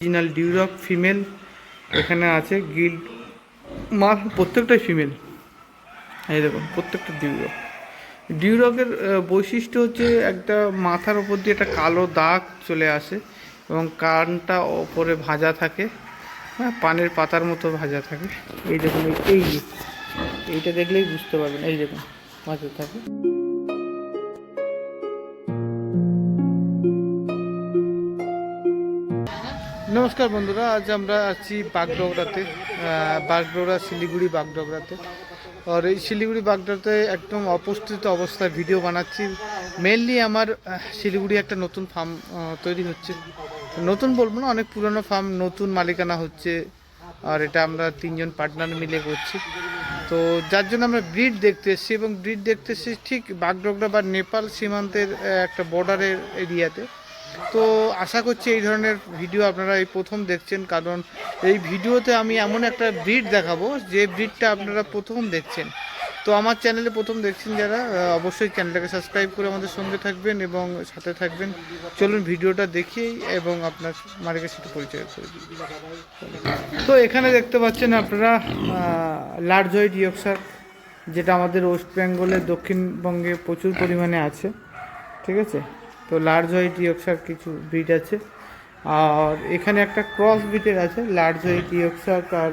Original ডিউরক female এখানে আছে। Guild মার প্রত্যেকটাই ফিমেল। এই দেখুন প্রত্যেকটা ডিউরকের বৈশিষ্ট্য হচ্ছে একটা মাথার ওপর দিয়ে একটা কালো দাগ চলে আসে এবং কানটা ওপরে ভাজা থাকে, হ্যাঁ, পানের পাতার মতো ভাজা থাকে। এই দেখুন এইটা দেখলেই বুঝতে পারবেন। এই দেখুন ভাজা থাকে। নমস্কার বন্ধুরা, আজ আমরা আছি বাগডোগরাতে, বাগডোগরা শিলিগুড়ি বাগডোগরাতে। আর এই শিলিগুড়ি বাগডোগরাতে একদম অপস্থিত অবস্থায় ভিডিও বানাচ্ছি। মেনলি আমার শিলিগুড়ি একটা নতুন ফার্ম তৈরি হচ্ছে। নতুন বলবো না, অনেক পুরনো ফার্ম, নতুন মালিকানা হচ্ছে। আর এটা আমরা 3জন পার্টনার মিলে করছি। তো যার জন্য আমরা ব্রিড দেখতে এসেছি, এবং ব্রিড দেখতে এসেছি ঠিক বাগডোগরা বা নেপাল সীমান্তের একটা বর্ডারের এরিয়াতে। তো আশা করছি এই ধরনের ভিডিও আপনারা এই প্রথম দেখছেন, কারণ এই ভিডিওতে আমি এমন একটা ব্রিড দেখাবো যে ব্রিডটা আপনারা প্রথম দেখছেন। তো আমার চ্যানেলে প্রথম দেখছেন যারা, অবশ্যই চ্যানেলটাকে সাবস্ক্রাইব করে আমাদের সঙ্গে থাকবেন এবং সাথে থাকবেন। চলুন ভিডিওটা দেখেই এবং আপনার মালিকের সাথে পরিচয় করে দিই। তো এখানে দেখতে পাচ্ছেন আপনারা লার্জ হোয়াইট ইয়র্কশায়ার, যেটা আমাদের ওয়েস্ট বেঙ্গলের দক্ষিণবঙ্গে প্রচুর পরিমাণে আছে। ঠিক আছে, তো লার্জ হোয়াইট ইয়র্কশায়ার কিছু ব্রিড আছে। আর এখানে একটা ক্রস ব্রিডের আছে লার্জ হোয়াইট ইয়র্কশায়ার আর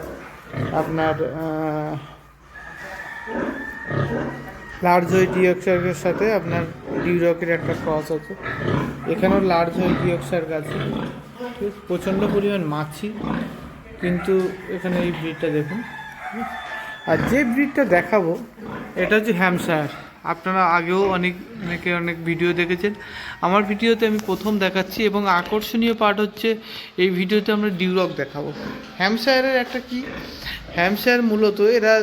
আপনার লার্জ হোয়াইট ইয়র্কশায়ারের সাথে আপনার ডিউরকের একটা ক্রস আছে। এখানেও লার্জ হোয়াইট ইয়র্কশায়ার আছে। ঠিক, প্রচণ্ড পরিমাণ মাছি, কিন্তু এখানে এই ব্রিডটা দেখুন। আর যে ব্রিডটা দেখাবো এটা হচ্ছে হ্যাম্পশায়ার। আপনারা আগেও অনেক ভিডিও দেখেছেন। আমার ভিডিওতে আমি প্রথম দেখাচ্ছি, এবং আকর্ষণীয় পার্ট হচ্ছে এই ভিডিওতে আমরা ডিউরক দেখাবো। হ্যাম্পশায়ারের একটা কি, হ্যাম্পশায়ার মূলত এরা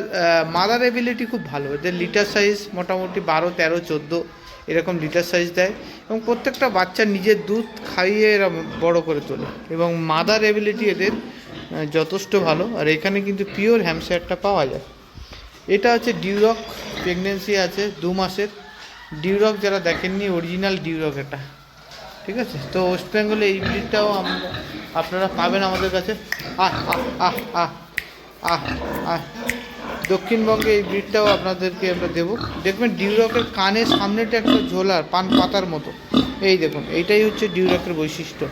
মাদার এবিলিটি খুব ভালো। এদের লিটার সাইজ মোটামুটি 12, 13, 14 এরকম লিটার সাইজ দেয়, এবং প্রত্যেকটা বাচ্চা নিজের দুধ খাইয়ে এরা বড় করে তোলে, এবং মাদার এবিলিটি এদের যথেষ্ট ভালো। আর এখানে কিন্তু পিওর হ্যাম্পশায়ারটা পাওয়া যায়। এটা হচ্ছে ডিউরক, প্রেগনেন্সি আছে 2 মাসের। ডিউরক যারা দেখেননি, অরিজিনাল ডিউরক এটা। ঠিক আছে, তো ওয়েস্ট বেঙ্গলে এই ব্রিডটাও আপনারা পাবেন আমাদের কাছে। দক্ষিণবঙ্গে এই ব্রিডটাও আপনাদেরকে আমরা দেবো। দেখবেন ডিউরকের কানের সামনেটা একটা ঝোলার পান পাতার মতো। এই দেখুন, এইটাই হচ্ছে ডিউরকের বৈশিষ্ট্য।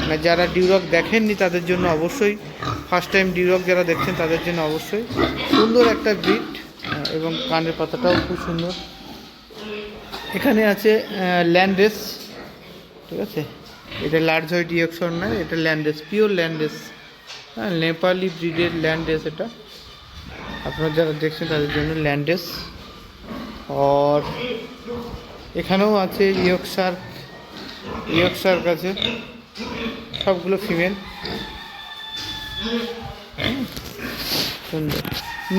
মানে যারা ডিউরক দেখেননি তাদের জন্য অবশ্যই, ফার্স্ট টাইম ডিউরক যারা দেখছেন তাদের জন্য অবশ্যই সুন্দর একটা ব্রিড, এবং কানের পাতাটাও খুব সুন্দর। এখানে আছে ল্যান্ডেস। ঠিক আছে, এটা লার্জ হোয়াইট ইয়র্কশায়ার নয়, এটা ল্যান্ডেস, পিওর ল্যান্ডেস, হ্যাঁ, নেপালি ব্রিডের ল্যান্ডেস এটা। আপনারা যারা দেখছেন তাদের জন্য ল্যান্ডেস। আর এখানেও আছে ইয়র্কশায়ার কাছে, সবগুলো ফিমেল। সুন্দর।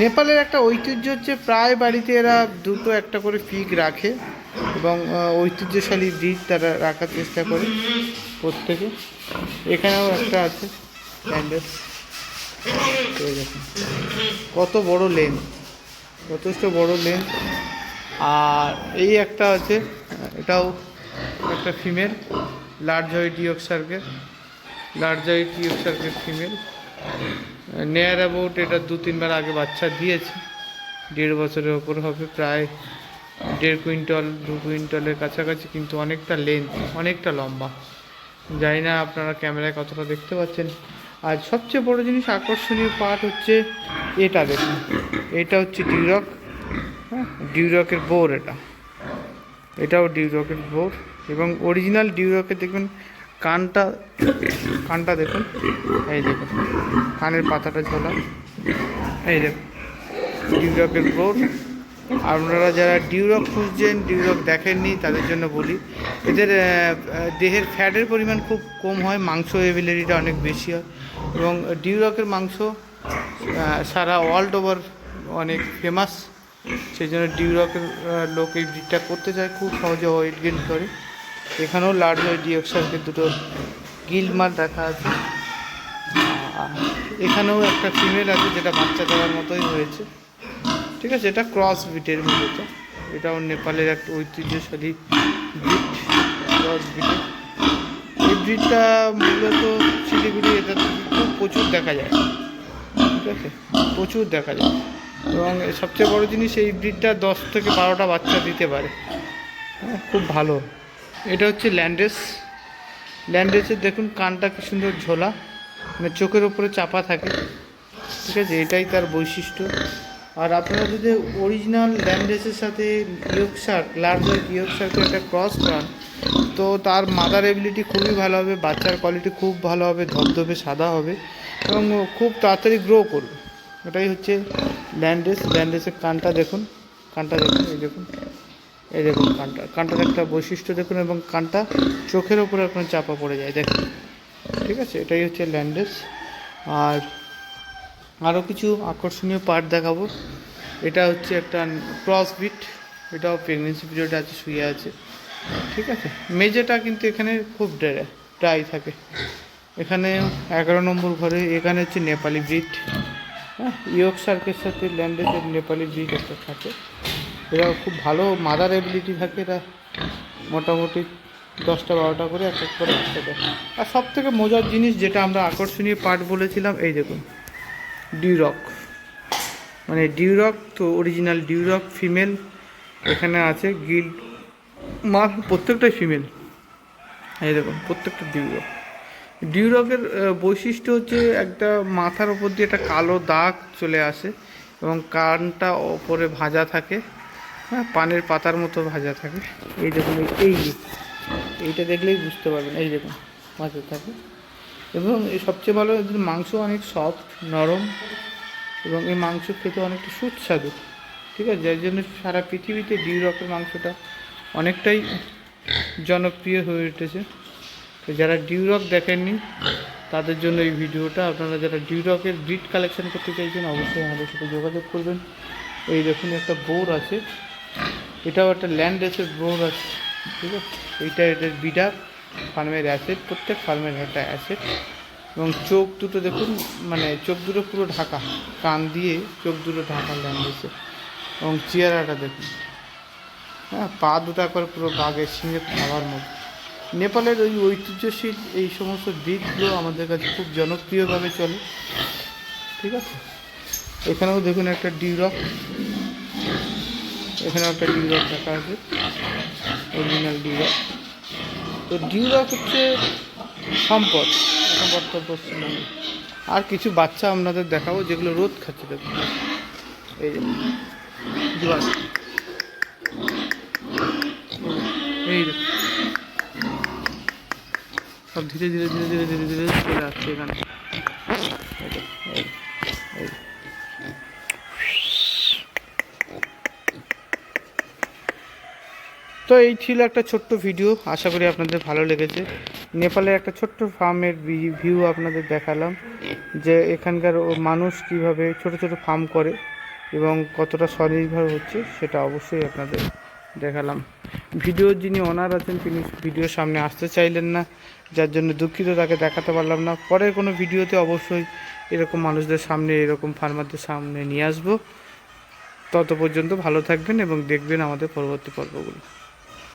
নেপালের একটা ঐতিহ্য হচ্ছে প্রায় বাড়িতে এরা দুটো একটা করে পিগ রাখে, এবং ঐতিহ্যশালী ব্রিড তারা রাখার চেষ্টা করে প্রত্যেকে। এখানেও একটা আছে ল্যান্ডেস। দেখুন কত বড় লেন্থ, যথেষ্ট বড় লেন্থ। আর এই একটা আছে, এটাও একটা ফিমেল, লার্জ হোয়াইট ইয়র্কশায়ারের ফিমেল। নেয়ার অ্যাবাউট এটা 2-3 বার আগে বাচ্চা দিয়েছে। 1.5 বছরের ওপর হবে, প্রায় 1.5 কুইন্টাল 2 কুইন্টালের কাছাকাছি, কিন্তু অনেকটা লেন্থ, অনেকটা লম্বা। জানি না আপনারা ক্যামেরায় কতটা দেখতে পাচ্ছেন। আর সবচেয়ে বড় জিনিস, আকর্ষণীয় পার্ট হচ্ছে এটা দেখুন। এটা হচ্ছে ডিউরক, হ্যাঁ, ডিউরকের বোর। এটাও ডিউরকের বোর, এবং অরিজিনাল ডিউরকের দেখবেন কানটা দেখুন। এই দেখুন কানের পাতাটা ঝোলা। এই দেখুন ডিউরকের বোর। আপনারা যারা ডিউরক খুঁজছেন, ডিউরক দেখেননি, তাদের জন্য বলি, এদের দেহের ফ্যাটের পরিমাণ খুব কম হয়, মাংস এবিলিটিটা অনেক বেশি হয়, এবং ডিউরকের মাংস সারা ওয়ার্ল্ড ওভার অনেক ফেমাস। সেই জন্য ডিউরকের লোক এই ব্রিডটা করতে চায়, খুব সহজে ওয়েট গেইন করে। এখানেও লার্জ হোয়াইট ইয়র্কশায়ারের দুটো গিল্ড মার্ক দেখা আছে। এখানেও একটা ফিমেল আছে, যেটা বাচ্চা দেওয়ার মতোই হয়েছে। ঠিক আছে, এটা ক্রস ব্রিডের মূলত। এটাও নেপালের একটা ঐতিহ্যশালী ব্রিড, ক্রস ব্রিডের। এই ব্রিডটা মূলত শিলিগুড়ি এটা প্রচুর দেখা যায়, ঠিক আছে, প্রচুর দেখা যায়। এবং সবচেয়ে বড় জিনিস এই ব্রিডটা 10 থেকে 12টা বাচ্চা দিতে পারে, খুব ভালো। এটা হচ্ছে ল্যান্ডেস। ল্যান্ডেসের দেখুন কানটা কি সুন্দর ঝোলা, মানে চোখের ওপরে চাপা থাকে, ঠিক আছে, এটাই তার বৈশিষ্ট্য। আর আপনারা যদি অরিজিনাল ল্যান্ডেসের সাথে ইয়র্কশায়ার, লার্জ ইয়র্কশায়ারকে একটা ক্রস করান, তো তার মাদার এবিলিটি খুবই ভালো হবে, বাচ্চার কোয়ালিটি খুব ভালো হবে, ধবধবে সাদা হবে এবং খুব তাড়াতাড়ি গ্রো করবে। এটাই হচ্ছে ল্যান্ডেস। ল্যান্ডেসের কানটা দেখুন, কানটা দেখুন, এই দেখুন কানটার একটা বৈশিষ্ট্য দেখুন, এবং কানটা চোখের ওপরে আপনার চাপা পড়ে যায় দেখুন, ঠিক আছে, এটাই হচ্ছে ল্যান্ডেস। আর আরও কিছু আকর্ষণীয় পার্ট দেখাবো। এটা হচ্ছে একটা ক্রস বিট, এটাও প্রেগনেন্সি পিরিয়ডে আছে, শুয়ে আছে, ঠিক আছে। মেজেটা কিন্তু এখানে খুব ড্রাই থাকে। এখানে 11 নম্বর ঘরে এখানে হচ্ছে নেপালি ব্রিড, হ্যাঁ, ইয়র্কশায়ারের সাথে ল্যান্ডেসের নেপালি ব্রিড একটা থাকে। এরা খুব ভালো মাদার এবিলিটি থাকে, এরা মোটামুটি 10টা 12টা করে এক এক করে বাচ্চা দেয়। আর সব থেকে মজার জিনিস যেটা আমরা আকর্ষণীয় পার্ট বলেছিলাম, এই দেখুন ডিউরক, মানে ডিউরক তো অরিজিনাল ডিউরক ফিমেল এখানে আছে। গিল্ড মা প্রত্যেকটাই ফিমেল, এই দেখুন প্রত্যেকটা ডিউরক। ডিউরকের বৈশিষ্ট্য হচ্ছে একটা মাথার ওপর দিয়ে একটা কালো দাগ চলে আসে এবং কানটা ওপরে ভাঁজা থাকে, হ্যাঁ, পানের পাতার মতো ভাজা থাকে। এই দেখুন এইটা দেখলেই বুঝতে পারবেন, এই দেখুন ভাজা থাকে। এবং এই সবচেয়ে ভালো, এদের মাংস অনেক সফট নরম, এবং এই মাংস খেতে অনেকটা সুস্বাদু, ঠিক আছে, যার জন্য সারা পৃথিবীতে ডিউরকের মাংসটা অনেকটাই জনপ্রিয় হয়ে উঠেছে। তো যারা ডিউরক দেখেননি তাদের জন্য এই ভিডিওটা। আপনারা যারা ডিউরকের ব্রিড কালেকশন করতে চাইছেন অবশ্যই আমাদের সাথে যোগাযোগ করবেন। এই দেখুন একটা বোর আছে, এটাও একটা ল্যান্ডেসের বোর আছে, ঠিক আছে, এইটা এদের বিডার ফার্মের অ্যাসেট, প্রত্যেক ফার্মের একটা অ্যাসেট। এবং চোখ দুটো দেখুন, মানে চোখ দুটো পুরো ঢাকা, কান দিয়ে চোখ দুটো ঢাকা ল্যান্ডেসে। এবং চেহারাটা দেখুন, হ্যাঁ, পা দুটো একবার পুরো বাঘের সঙ্গে খাওয়ার মতো। নেপালের ওই ঐতিহ্যশীল এই সমস্ত ব্রিডগুলো আমাদের কাছে খুব জনপ্রিয়ভাবে চলে, ঠিক আছে। এখানেও দেখুন একটা ডিউরক, এখানে একটা ডিউরক রাখা আছে, অরিজিনাল ডিউরক। তো ডিউরক হচ্ছে সম্পদ এখন বর্তমান পশ্চিমবঙ্গে। আর কিছু বাচ্চা আপনাদের দেখাবো যেগুলো রোদ খাচ্ছে, দেখুন এই যে ডিউরক, এই সব ধীরে ধীরে ধীরে ধীরে ধীরে ধীরে চলে আসছে এখানে। তো এই ছিল একটা ছোট্ট ভিডিও, আশা করি আপনাদের ভালো লেগেছে। নেপালের একটা ছোট্ট ফার্মের ভিউ আপনাদের দেখালাম, যে এখানকার মানুষ কিভাবে ছোট ছোট ফার্ম করে এবং কতটা স্বনির্ভর হচ্ছে সেটা অবশ্যই আপনাদের দেখালাম। ভিডিওর যিনি ওনার আছেন তিনি ভিডিওর সামনে আসতে চাইলেন না, যার জন্য দুঃখিত, তাকে দেখাতে পারলাম না। পরের কোনো ভিডিওতে অবশ্যই এরকম মানুষদের সামনে, এরকম ফার্মারদের সামনে নিয়ে আসবো। তত পর্যন্ত ভালো থাকবেন এবং দেখবেন আমাদের পরবর্তী পর্বগুলো।